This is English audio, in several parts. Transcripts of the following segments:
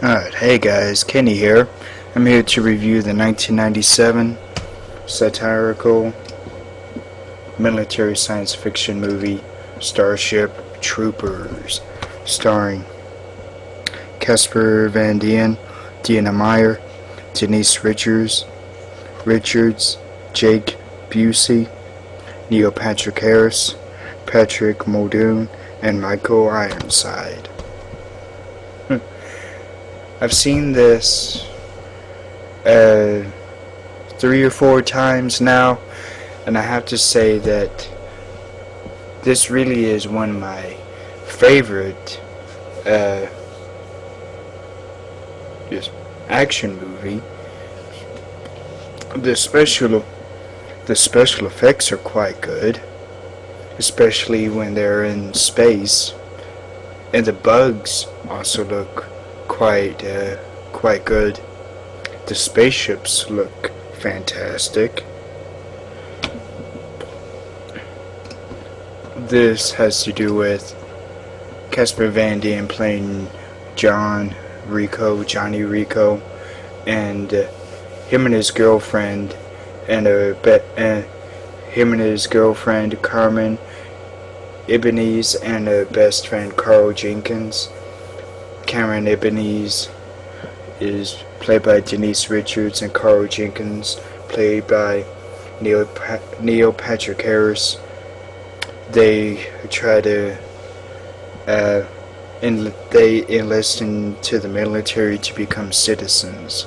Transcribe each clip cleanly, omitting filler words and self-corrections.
Alright, hey guys, Kenny here. I'm here to review the 1997 satirical military science fiction movie Starship Troopers, starring Casper Van Dien, Deanna Meyer, Denise Richards, Jake Busey, Neil Patrick Harris, Patrick Muldoon, and Michael Ironside. I've seen this 3 or 4 times now, and I have to say that this really is one of my favorite just action movie. The special effects are quite good, especially when they're in space, and the bugs also look quite good. The spaceships look fantastic. This has to do with Casper Van Dien playing Johnny Rico, and him and his girlfriend Carmen Ibanez and her best friend Carl Jenkins. Cameron Ibanez is played by Denise Richards, and Carl Jenkins played by Neil Patrick Harris. They try to they enlist into the military to become citizens.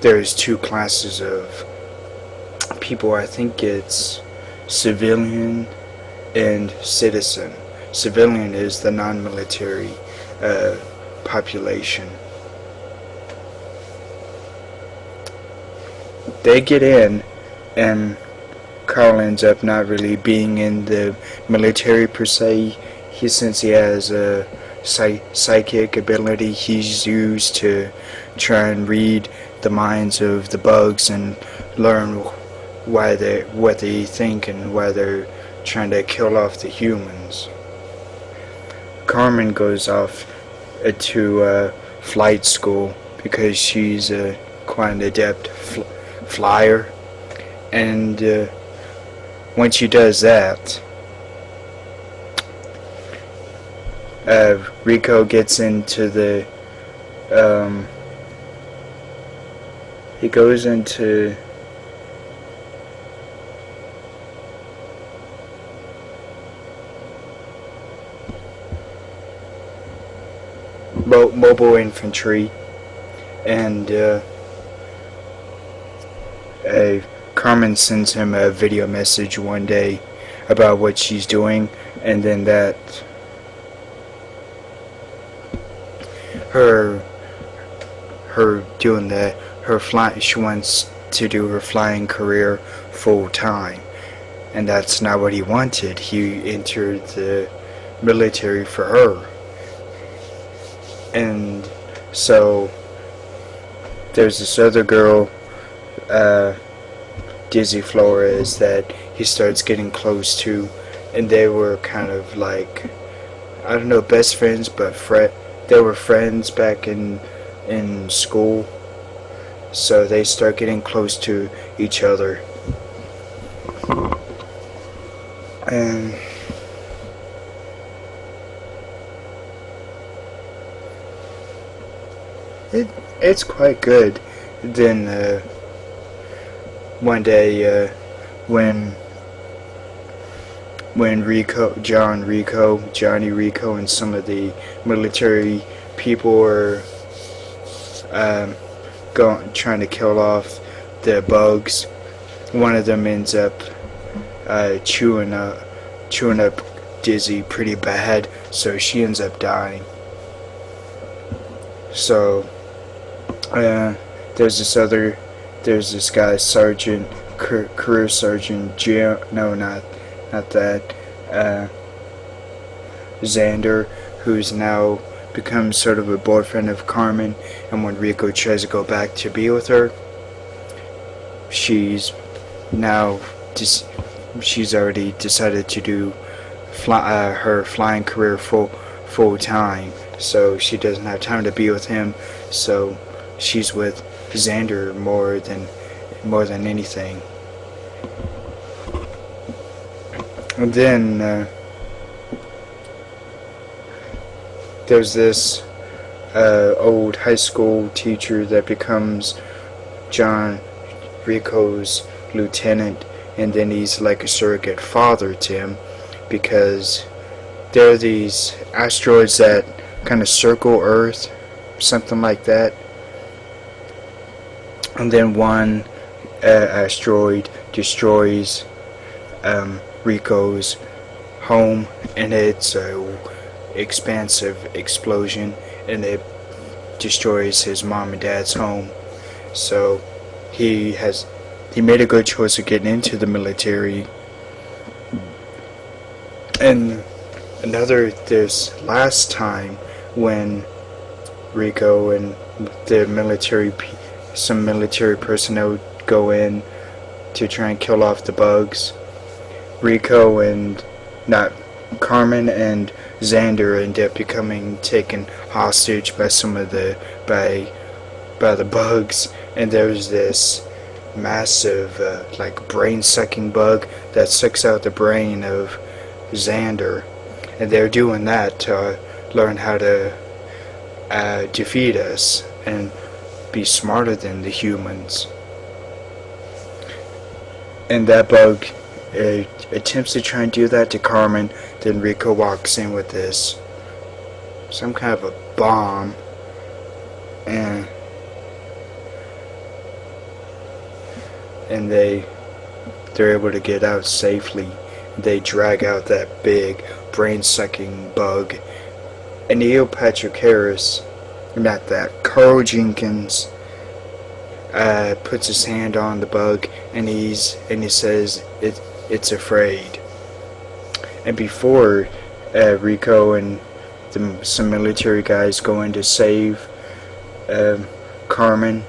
There's 2 classes of people. I think it's civilian and citizen. Civilian is the non-military population. They get in, and Carl ends up not really being in the military per se. Since he has a psychic ability, he's used to try and read the minds of the bugs and learn what they think and why they're trying to kill off the humans. Carmen goes off to flight school because she's quite an adept flyer, and when she does that, Rico gets into the he goes into mobile infantry, and Carmen sends him a video message one day about what she's doing, and then that she wants to do her flying career full time, and that's not what he wanted. He entered the military for her. And so there's this other girl, Dizzy Flores, that he starts getting close to, and they were kind of like, I don't know, best friends, but they were friends back in school, so they start getting close to each other. And it's quite good. Then one day when Johnny Rico and some of the military people are trying to kill off the bugs, one of them ends up chewing up Dizzy pretty bad, so she ends up dying. So there's this guy, career sergeant Xander, who's now become sort of a boyfriend of Carmen, and when Rico tries to go back to be with her, she's already decided to do her flying career full time, so she doesn't have time to be with him, so she's with Xander more than anything. And then there's this old high school teacher that becomes John Rico's lieutenant, and then he's like a surrogate father to him, because there are these asteroids that kind of circle Earth, something like that. And then one asteroid destroys Rico's home, and it's a expansive explosion, and it destroys his mom and dad's home. So he made a good choice of getting into the military. And this last time when Rico and some military personnel go in to try and kill off the bugs, Rico and Carmen and Xander end up becoming taken hostage by by the bugs, and there's this massive like brain-sucking bug that sucks out the brain of Xander, and they're doing that to learn how to defeat us and be smarter than the humans. And that bug attempts to try and do that to Carmen. Then Rico walks in with some kind of a bomb, and they're able to get out safely. They drag out that big brain-sucking bug, and Neil Patrick Harris, not that, Carl Jenkins, puts his hand on the bug, and he says it's afraid. And before Rico and some military guys go in to save Carmen,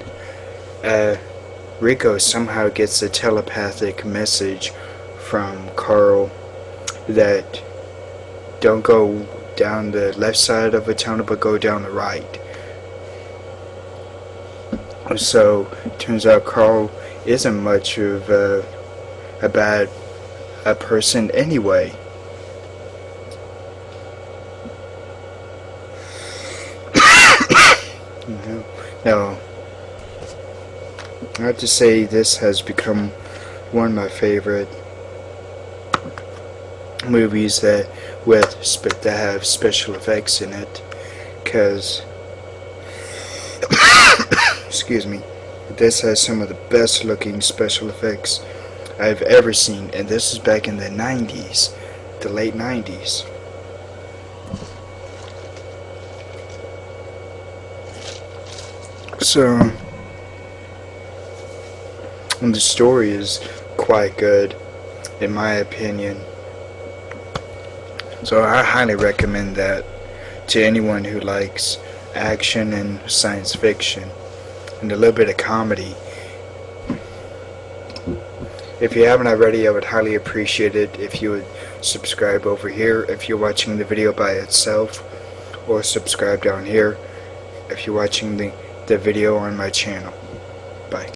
Rico somehow gets a telepathic message from Carl that don't go down the left side of a tunnel, but go down the right. So it turns out Carl isn't much of a bad person anyway. No, I have to say this has become one of my favorite movies that have special effects in it, because excuse me, this has some of the best looking special effects I've ever seen, and this is back in the 90s, the late 90s. So, and the story is quite good, in my opinion. So I highly recommend that to anyone who likes action and science fiction and a little bit of comedy. If you haven't already, I would highly appreciate it if you would subscribe over here if you're watching the video by itself, or subscribe down here if you're watching the video on my channel. Bye.